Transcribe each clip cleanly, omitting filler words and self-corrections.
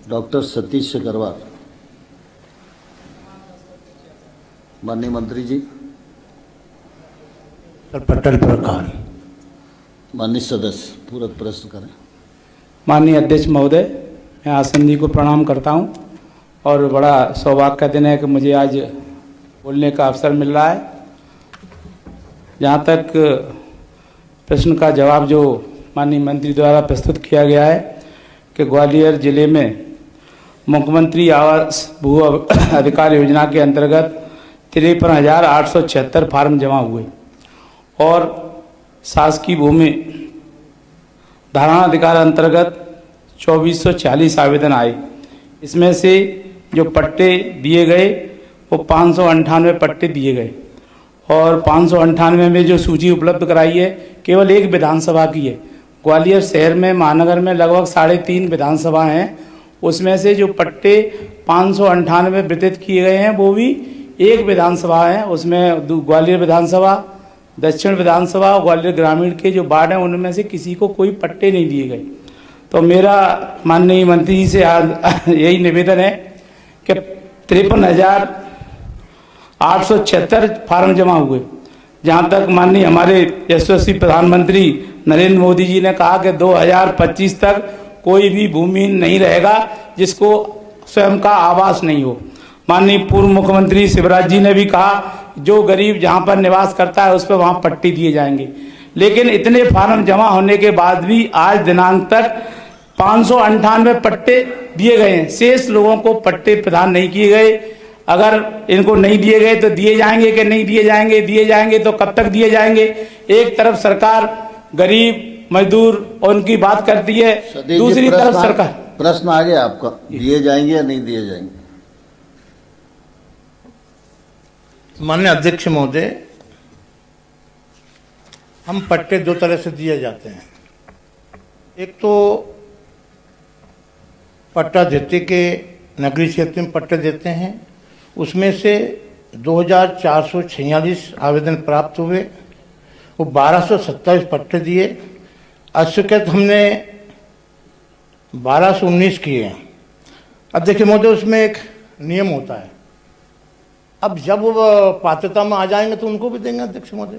Doctor Satish Agarwal. माननीय मंत्री जी। पटल प्रकार। माननीय सदस्य पूरक प्रश्न करें। माननीय अध्यक्ष महोदय, मैं आसन जी को प्रणाम करता हूं और बड़ा सौभाग्य का दिन है कि मुझे आज बोलने का अवसर मिल रहा है। जहां तक प्रश्न का जवाब जो माननीय मंत्री द्वारा प्रस्तुत किया गया है कि ग्वालियर जिले में मुख्यमंत्री आवास भू अधिकार योजना के अंतर्गत 53,876 फार्म जमा हुए और शासकीय भूमि धारणा अधिकार अंतर्गत 2440 आवेदन आए। इसमें से जो पट्टे दिए गए वो 598 पट्टे दिए गए और 598 में जो सूची उपलब्ध कराई है केवल एक विधानसभा की है। ग्वालियर शहर में महानगर में लगभग 3.5 विधानसभा हैं, उसमें से जो पट्टे 598 वितरित किए गए हैं वो भी एक विधानसभा है। उसमें ग्वालियर विधानसभा, दक्षिण विधानसभा और ग्वालियर ग्रामीण के जो वार्ड हैं उनमें से किसी को कोई पट्टे नहीं दिए गए। तो मेरा माननीय मंत्री जी से यही निवेदन है कि 53,876 फार्म जमा हुए। जहाँ तक माननीय हमारे यशस्वी प्रधानमंत्री नरेंद्र मोदी जी ने कहा कि 2025 तक कोई भी भूमिहीन नहीं रहेगा जिसको स्वयं का आवास नहीं हो। माननीय पूर्व मुख्यमंत्री शिवराज जी ने भी कहा जो गरीब जहाँ पर निवास करता है उस पर वहाँ पट्टे दिए जाएंगे। लेकिन इतने फार्म जमा होने के बाद भी आज दिनांक तक 598 पट्टे दिए गए हैं। शेष लोगों को पट्टे प्रदान नहीं किए गए। अगर इनको नहीं दिए गए तो दिए जाएंगे कि नहीं दिए जाएंगे, दिए जाएंगे तो कब तक दिए जाएंगे। एक तरफ सरकार गरीब मजदूर और उनकी बात करती है, दूसरी तरफ सरकार। प्रश्न आ गया आपका, दिए जाएंगे या नहीं दिए जाएंगे। माननीय अध्यक्ष महोदय, हम पट्टे दो तरह से दिए जाते हैं। एक तो पट्टा देते के नगरीय क्षेत्र में पट्टे देते हैं, उसमें से 2,446 आवेदन प्राप्त हुए, वो 1,227 पट्टे दिए। अस्वीकृत हमने 1,219 किए हैं। अध्यक्ष महोदय, उसमें एक नियम होता है, अब जब वो पात्रता में आ जाएंगे तो उनको भी देंगे अध्यक्ष महोदय।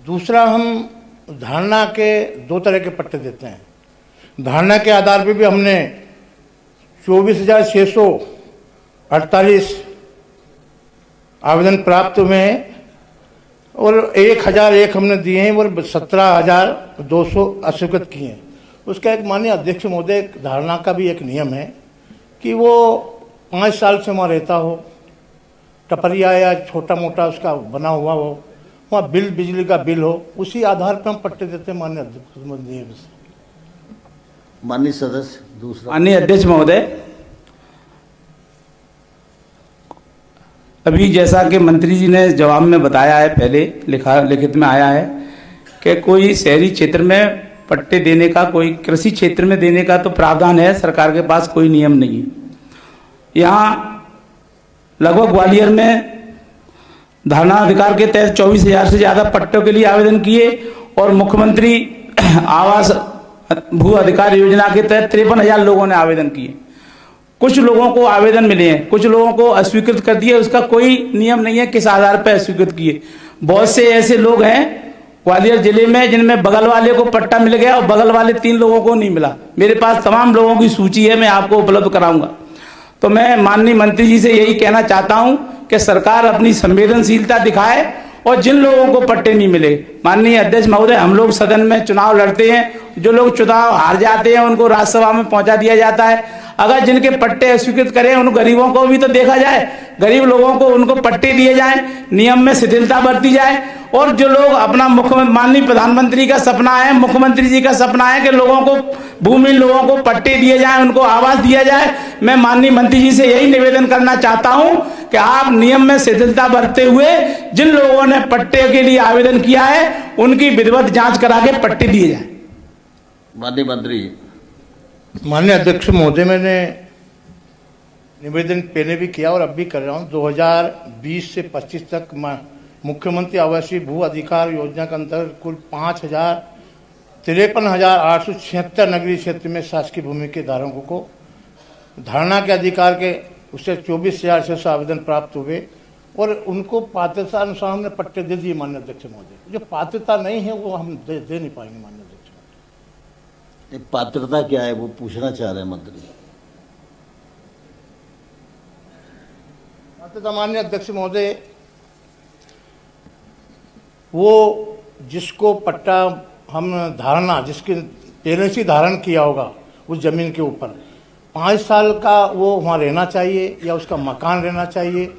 दूसरा, हम धारणा के दो तरह के पट्टे देते हैं। धारणा के आधार पर भी हमने 24,648 आवेदन प्राप्त हुए हैं और 1,001 हमने दिए हैं और 17,200 अस्वीकृत किए हैं। उसका एक माननीय अध्यक्ष महोदय, धारणा का भी एक नियम है कि वो 5 साल से वहाँ रहता हो, टपरिया या छोटा मोटा उसका बना हुआ हो, वहाँ बिल बिजली का बिल हो, उसी आधार पर हम पट्टे देते हैं माननीय अध्यक्ष महोदय। माननीय सदस्य दूसरा। माननीय अध्यक्ष महोदय, अभी जैसा कि मंत्री जी ने जवाब में बताया है, पहले लिखित में आया है कि कोई शहरी क्षेत्र में पट्टे देने का, कोई कृषि क्षेत्र में देने का तो प्रावधान है, सरकार के पास कोई नियम नहीं है। यहाँ लगभग ग्वालियर में धारणा अधिकार के तहत 24,000 से ज्यादा पट्टों के लिए आवेदन किए और मुख्यमंत्री आवास भू अधिकार योजना के तहत 53,000 लोगों ने आवेदन किए। कुछ लोगों को आवेदन मिले हैं, कुछ लोगों को अस्वीकृत कर दिए। उसका कोई नियम नहीं है किस आधार पर अस्वीकृत किए। बहुत से ऐसे लोग हैं ग्वालियर जिले में जिनमें बगल वाले को पट्टा मिल गया और बगल वाले 3 लोगों को नहीं मिला। मेरे पास तमाम लोगों की सूची है, मैं आपको उपलब्ध कराऊंगा। तो मैं माननीय मंत्री जी से यही कहना चाहता हूं कि सरकार अपनी संवेदनशीलता दिखाए और जिन लोगों को पट्टे नहीं मिले, माननीय अध्यक्ष महोदय, हम लोग सदन में चुनाव लड़ते हैं, जो लोग चुनाव हार जाते हैं उनको राज्यसभा में पहुंचा दिया जाता है। अगर जिनके पट्टे अस्वीकृत करें उन गरीबों को भी तो देखा जाए, गरीब लोगों को उनको पट्टे दिए जाएं, नियम में शिथिलता बरती जाए। और जो लोग अपना माननीय प्रधानमंत्री का सपना है, मुख्यमंत्री जी का सपना है कि लोगों को, भूमिहीन लोगों को पट्टे दिए जाएं, उनको आवास दिया जाए, मैं माननीय मंत्री जी से यही निवेदन करना चाहता हूं कि आप नियम में शिथिलता बरतते हुए जिन लोगों ने पट्टे के लिए आवेदन किया है उनकी विधिवत जांच करा के पट्टे दिए जाए। माननीय मंत्री। माननीय अध्यक्ष महोदय, मैंने निवेदन पहले भी किया और अब भी कर रहा हूँ। 2020 से 25 तक मुख्यमंत्री आवासीय भू अधिकार योजना के अंतर्गत कुल 53,876 नगरीय क्षेत्र में शासकीय भूमि के धारकों को धारणा के अधिकार के उससे 24,600 आवेदन प्राप्त हुए और उनको पात्रता अनुसार हमने पट्टे दे दिए माननीय अध्यक्ष महोदय। जो पात्रता नहीं है वो हम दे नहीं पाएंगे माननीय अध्यक्ष महोदय। ये पात्रता क्या है वो पूछना चाह रहे हैं मंत्री। पात्रता माननीय अध्यक्ष महोदय, वो जिसको पट्टा हम धारणा जिसके पहले से धारण किया होगा उस जमीन के ऊपर 5 साल का वो वहाँ रहना चाहिए या उसका मकान रहना चाहिए,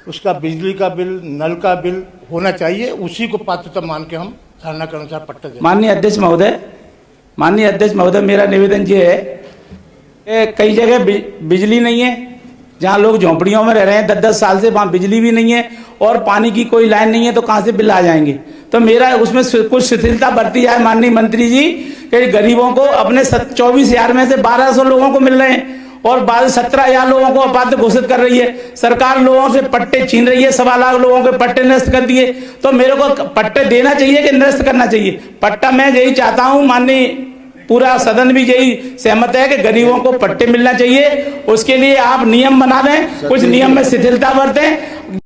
उसका बिजली का बिल नल का बिल होना चाहिए, उसी को पात्रता मान के हम धारणा के अनुसार पट्टा दें। माननीय अध्यक्ष महोदय मेरा निवेदन ये है कि कई जगह बिजली नहीं है, जहाँ लोग झोंपड़ियों में रह रहे हैं 10-10 साल से, वहाँ बिजली भी नहीं है और पानी की कोई लाइन नहीं है, तो कहाँ से बिल आ जाएंगे। तो मेरा उसमें कुछ शिथिलता बरती जाए माननीय मंत्री जी कि गरीबों को अपने 24,000 में से 1,200 लोगों को मिल रहे हैं और 17,000 लोगों को अपात्र घोषित कर रही है। सरकार लोगों से पट्टे छीन रही है, 1.25 लाख लोगों के पट्टे निरस्त कर दिए। तो मेरे को पट्टे देना चाहिए कि निरस्त करना चाहिए? पट्टा मैं यही चाहता हूँ, माननीय पूरा सदन भी यही सहमत है कि गरीबों को पट्टे मिलना चाहिए। उसके लिए आप नियम बना दें, कुछ नियम में शिथिलता बरतें।